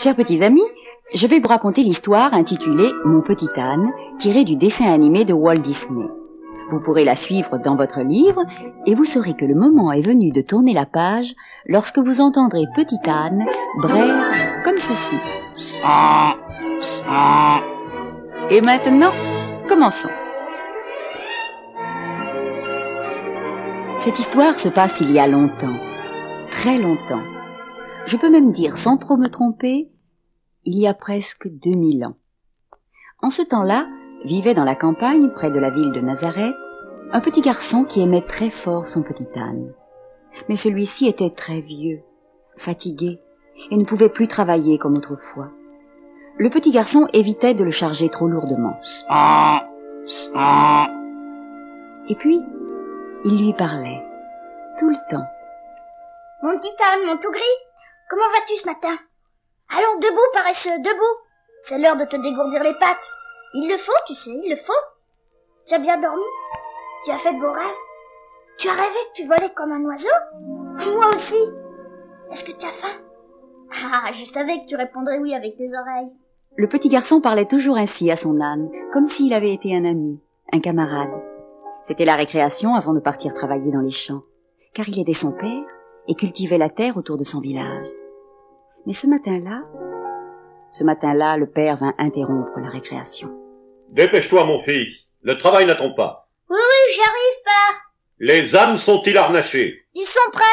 Chers petits amis, je vais vous raconter l'histoire intitulée « Mon petit âne » tirée du dessin animé de Walt Disney. Vous pourrez la suivre dans votre livre et vous saurez que le moment est venu de tourner la page lorsque vous entendrez Petit âne braire comme ceci. Et maintenant, commençons. Cette histoire se passe il y a longtemps, très longtemps. Je peux même dire, sans trop me tromper, il y a presque 2000 ans. En ce temps-là, vivait dans la campagne, près de la ville de Nazareth, un petit garçon qui aimait très fort son petit âne. Mais celui-ci était très vieux, fatigué, et ne pouvait plus travailler comme autrefois. Le petit garçon évitait de le charger trop lourdement. Et puis, il lui parlait, tout le temps. « Mon petit âne, mon tout gris, comment vas-tu ce matin? Allons, debout, paresseux, debout. C'est l'heure de te dégourdir les pattes. Il le faut, tu sais, il le faut. Tu as bien dormi? Tu as fait de beaux rêves? Tu as rêvé que tu volais comme un oiseau? Moi aussi. Est-ce que tu as faim? Ah, je savais que tu répondrais oui avec tes oreilles. » Le petit garçon parlait toujours ainsi à son âne, comme s'il avait été un ami, un camarade. C'était la récréation avant de partir travailler dans les champs, car il aidait son père et cultivait la terre autour de son village. Mais ce matin-là, le père vint interrompre la récréation. « Dépêche-toi, mon fils, le travail n'attend pas. »« Oui, j'arrive, père. »« Les ânes sont-ils harnachés ?»« Ils sont prêts. »«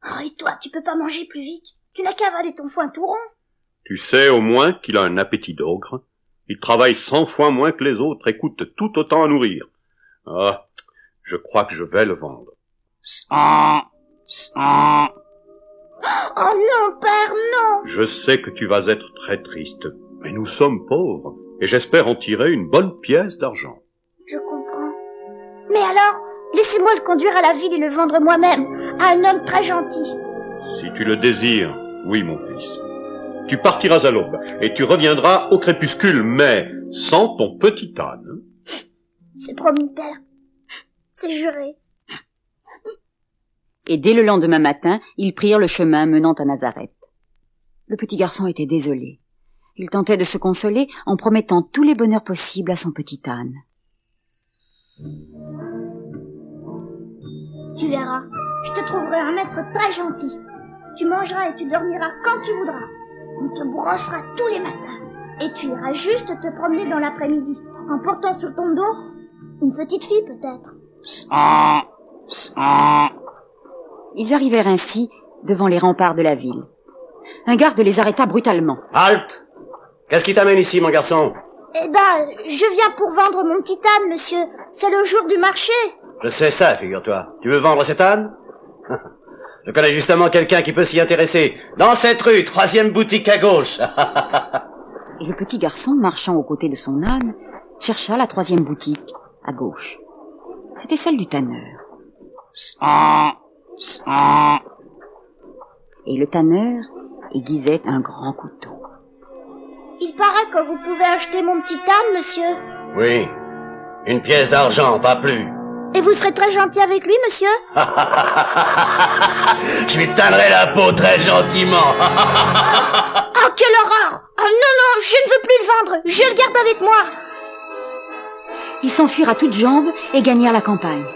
Oh, et toi, tu peux pas manger plus vite. Tu n'as qu'à avaler ton foin tout rond. »« Tu sais au moins qu'il a un appétit d'ogre. Il travaille 100 fois moins que les autres et coûte tout autant à nourrir. Ah, je crois que je vais le vendre. » Oh non, père, non. Je sais que tu vas être très triste, mais nous sommes pauvres, et j'espère en tirer une bonne pièce d'argent. Je comprends. Mais alors, laissez-moi le conduire à la ville et le vendre moi-même, à un homme très gentil. Si tu le désires, oui, mon fils. Tu partiras à l'aube, et tu reviendras au crépuscule, mais sans ton petit âne. C'est promis, père. C'est juré. Et dès le lendemain matin, ils prirent le chemin menant à Nazareth. Le petit garçon était désolé. Il tentait de se consoler en promettant tous les bonheurs possibles à son petit âne. Tu verras, je te trouverai un maître très gentil. Tu mangeras et tu dormiras quand tu voudras. On te brossera tous les matins. Et tu iras juste te promener dans l'après-midi, en portant sur ton dos une petite fille peut-être. Ils arrivèrent ainsi devant les remparts de la ville. Un garde les arrêta brutalement. « Halte! Qu'est-ce qui t'amène ici, mon garçon ?»« Eh ben, je viens pour vendre mon petit âne, monsieur. C'est le jour du marché. » »« Je sais ça, figure-toi. Tu veux vendre cet âne ? Je connais justement quelqu'un qui peut s'y intéresser. Dans cette rue, 3e boutique à gauche. » Et le petit garçon, marchant aux côtés de son âne, chercha la 3e boutique, à gauche. C'était celle du tanneur. Et le tanneur aiguisait un grand couteau. « Il paraît que vous pouvez acheter mon petit âne, monsieur. »« Oui, une pièce d'argent, pas plus. »« Et vous serez très gentil avec lui, monsieur. » Je lui tannerai la peau très gentiment. Oh, quelle horreur! Oh non, je ne veux plus le vendre. Je le garde avec moi. Ils s'enfuirent à toutes jambes et gagnèrent la campagne.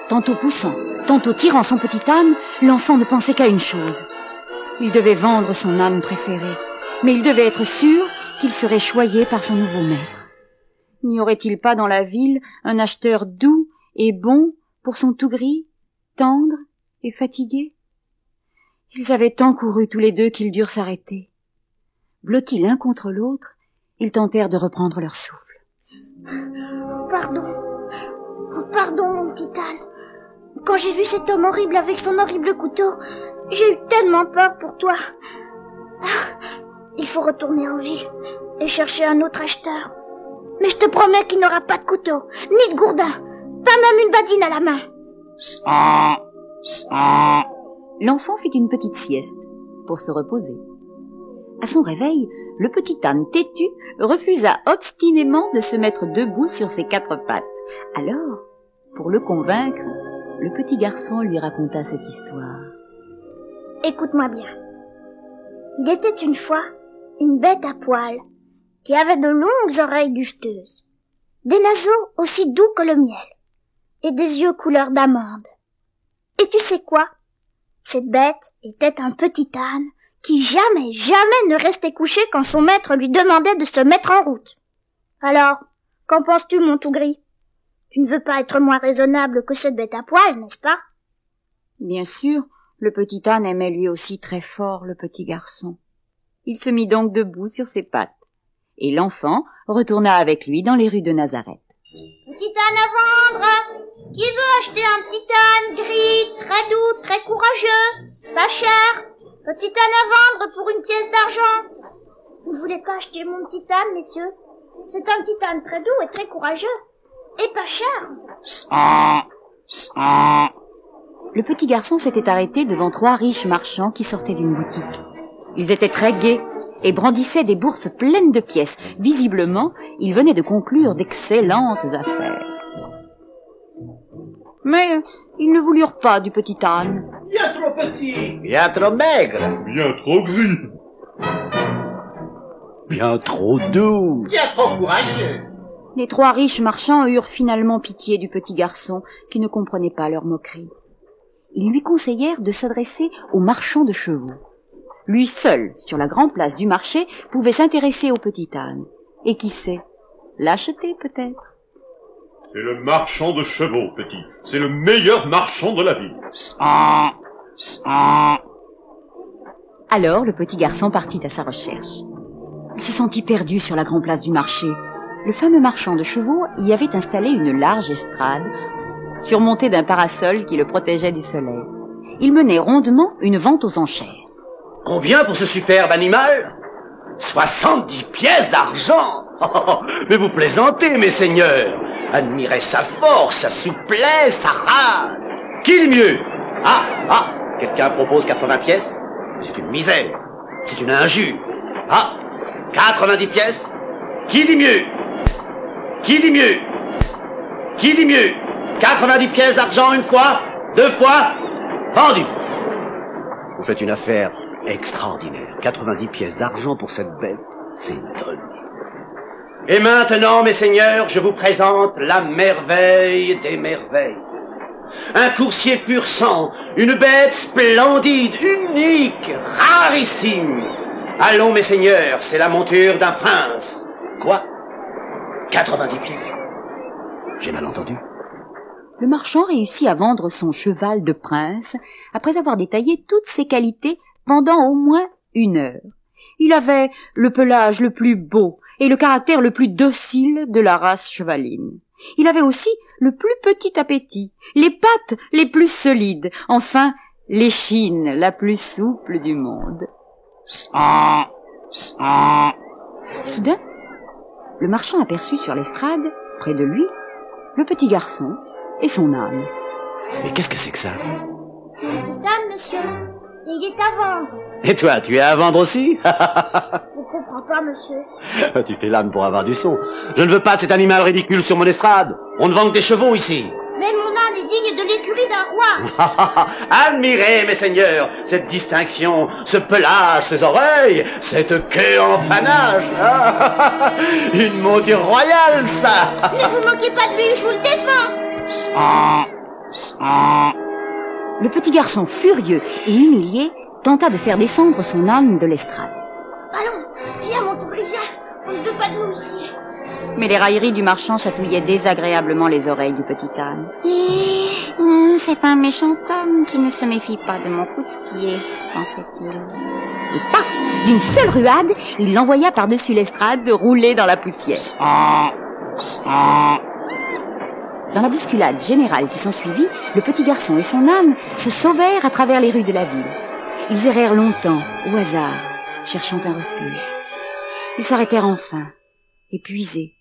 Tantôt poussant, tantôt tirant son petit âne, l'enfant ne pensait qu'à une chose. Il devait vendre son âne préféré, mais il devait être sûr qu'il serait choyé par son nouveau maître. N'y aurait-il pas dans la ville un acheteur doux et bon pour son tout gris, tendre et fatigué? Ils avaient tant couru tous les deux qu'ils durent s'arrêter. Blottis l'un contre l'autre, ils tentèrent de reprendre leur souffle. Pardon, mon petit âne. Quand j'ai vu cet homme horrible avec son horrible couteau, j'ai eu tellement peur pour toi. Il faut retourner en ville et chercher un autre acheteur. Mais je te promets qu'il n'aura pas de couteau, ni de gourdin, pas même une badine à la main. L'enfant fit une petite sieste pour se reposer. À son réveil, le petit âne têtu refusa obstinément de se mettre debout sur ses 4 pattes. Alors, pour le convaincre, le petit garçon lui raconta cette histoire. Écoute-moi bien. Il était une fois une bête à poils, qui avait de longues oreilles duveteuses, des naseaux aussi doux que le miel, et des yeux couleur d'amande. Et tu sais quoi? Cette bête était un petit âne qui jamais ne restait couché quand son maître lui demandait de se mettre en route. Alors, qu'en penses-tu, mon tout gris? Tu ne veux pas être moins raisonnable que cette bête à poils, n'est-ce pas? Bien sûr, le petit âne aimait lui aussi très fort le petit garçon. Il se mit donc debout sur ses pattes, et l'enfant retourna avec lui dans les rues de Nazareth. Petit âne à vendre! Qui veut acheter un petit âne gris, très doux, très courageux, pas cher? Petit âne à vendre pour une pièce d'argent. Vous ne voulez pas acheter mon petit âne, messieurs? C'est un petit âne très doux et très courageux, et pas cher. Le petit garçon s'était arrêté devant 3 riches marchands qui sortaient d'une boutique. Ils étaient très gais et brandissaient des bourses pleines de pièces. Visiblement, ils venaient de conclure d'excellentes affaires. Mais ils ne voulurent pas du petit âne. Bien trop petit. Bien trop maigre. Bien trop gris. Bien trop doux. Bien trop courageux. Les 3 riches marchands eurent finalement pitié du petit garçon qui ne comprenait pas leur moquerie. Ils lui conseillèrent de s'adresser au marchand de chevaux. Lui seul, sur la grande place du marché, pouvait s'intéresser au petit âne. Et qui sait, l'acheter peut-être. C'est le marchand de chevaux, petit. C'est le meilleur marchand de la ville. Alors le petit garçon partit à sa recherche. Il se sentit perdu sur la grande place du marché. Le fameux marchand de chevaux y avait installé une large estrade, surmontée d'un parasol qui le protégeait du soleil. Il menait rondement une vente aux enchères. Combien pour ce superbe animal? 70 pièces d'argent. Oh, mais vous plaisantez, mes seigneurs. Admirez sa force, sa souplesse, sa race. Qui est le mieux? Quelqu'un propose 80 pièces? C'est une misère. C'est une injure. 90 pièces? Qui dit mieux? Qui dit mieux? Qui dit mieux? 90 pièces d'argent une fois? 2 fois? Vendu. Vous faites une affaire extraordinaire. 90 pièces d'argent pour cette bête, c'est donné. Et maintenant, mes seigneurs, je vous présente la merveille des merveilles. Un coursier pur sang, une bête splendide, unique, rarissime. Allons, mes seigneurs, c'est la monture d'un prince. Quoi? 90 pièces? J'ai mal entendu. Le marchand réussit à vendre son cheval de prince après avoir détaillé toutes ses qualités pendant au moins 1 heure. Il avait le pelage le plus beau et le caractère le plus docile de la race chevaline. Il avait aussi le plus petit appétit, les pattes les plus solides, enfin l'échine la plus souple du monde. Soudain, le marchand aperçut sur l'estrade, près de lui, le petit garçon et son âne. Mais qu'est-ce que c'est que ça? Petit âne, monsieur. Il est à vendre. Et toi, tu es à vendre aussi? Je ne comprends pas, monsieur. Tu fais l'âne pour avoir du son. Je ne veux pas de cet animal ridicule sur mon estrade. On ne vend que des chevaux ici. Mais mon âne est digne de l'écurie d'un roi. Admirez, mes seigneurs, cette distinction, ce pelage, ces oreilles, cette queue en panache. Une monture royale, ça. Ne vous moquez pas de lui, je vous le défends. Le petit garçon, furieux et humilié, tenta de faire descendre son âne de l'estrade. Allons, viens, mon tout gris, viens. On ne veut pas de nous ici. Mais les railleries du marchand chatouillaient désagréablement les oreilles du petit âne. C'est un méchant homme qui ne se méfie pas de mon coup de pied, pensait-il. Et paf, d'une seule ruade, il l'envoya par-dessus l'estrade rouler dans la poussière. Dans la bousculade générale qui s'ensuivit, le petit garçon et son âne se sauvèrent à travers les rues de la ville. Ils errèrent longtemps, au hasard, cherchant un refuge. Ils s'arrêtèrent enfin, épuisés,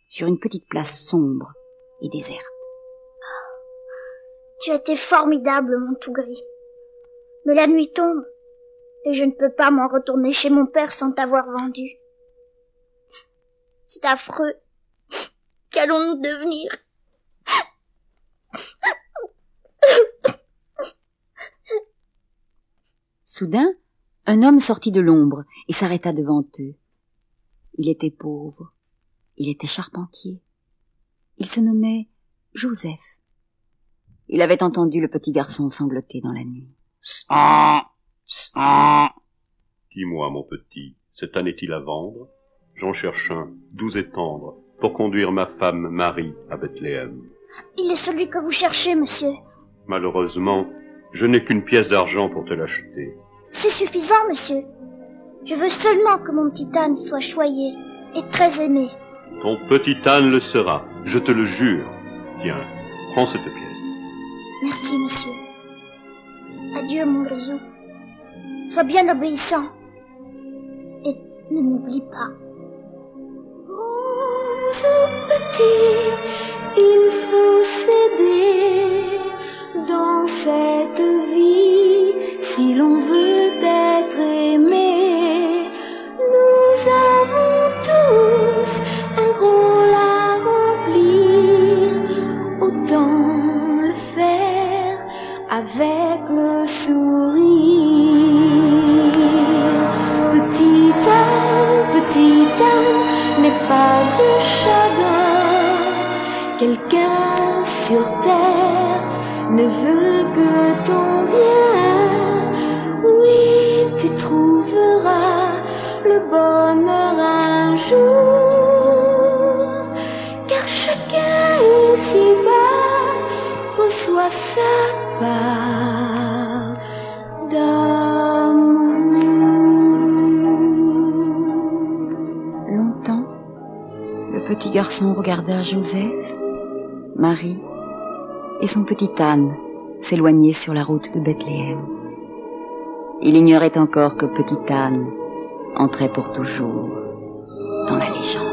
sur une petite place sombre et déserte. Tu as été formidable, mon tout gris. Mais la nuit tombe, et je ne peux pas m'en retourner chez mon père sans t'avoir vendu. C'est affreux. Qu'allons-nous devenir? Soudain, un homme sortit de l'ombre et s'arrêta devant eux. Il était pauvre, il était charpentier. Il se nommait Joseph. Il avait entendu le petit garçon sangloter dans la nuit. Dis-moi, mon petit, cet âne est-il à vendre? J'en cherche un, doux et tendre, pour conduire ma femme Marie à Bethléem. Il est celui que vous cherchez, monsieur. Malheureusement, je n'ai qu'une pièce d'argent pour te l'acheter. C'est suffisant, monsieur. Je veux seulement que mon petit âne soit choyé et très aimé. Ton petit âne le sera, je te le jure. Tiens, prends cette pièce. Merci, monsieur. Adieu, mon grisou. Sois bien obéissant. Et ne m'oublie pas. Grands ou petits, il faut s'aider dans cette vie si l'on veut être aimé. Nous avons tous un rôle à remplir, autant le faire avec le sourire. Petit âne, n'aie pas de chagrin. Quelqu'un sur terre ne veut que ton bien. Oui, tu trouveras le bonheur un jour, car chacun ici-bas reçoit sa part d'amour. Longtemps, le petit garçon regarda Joseph, Marie et son petit âne s'éloigner sur la route de Bethléem. Il ignorait encore que petit âne entrait pour toujours dans la légende.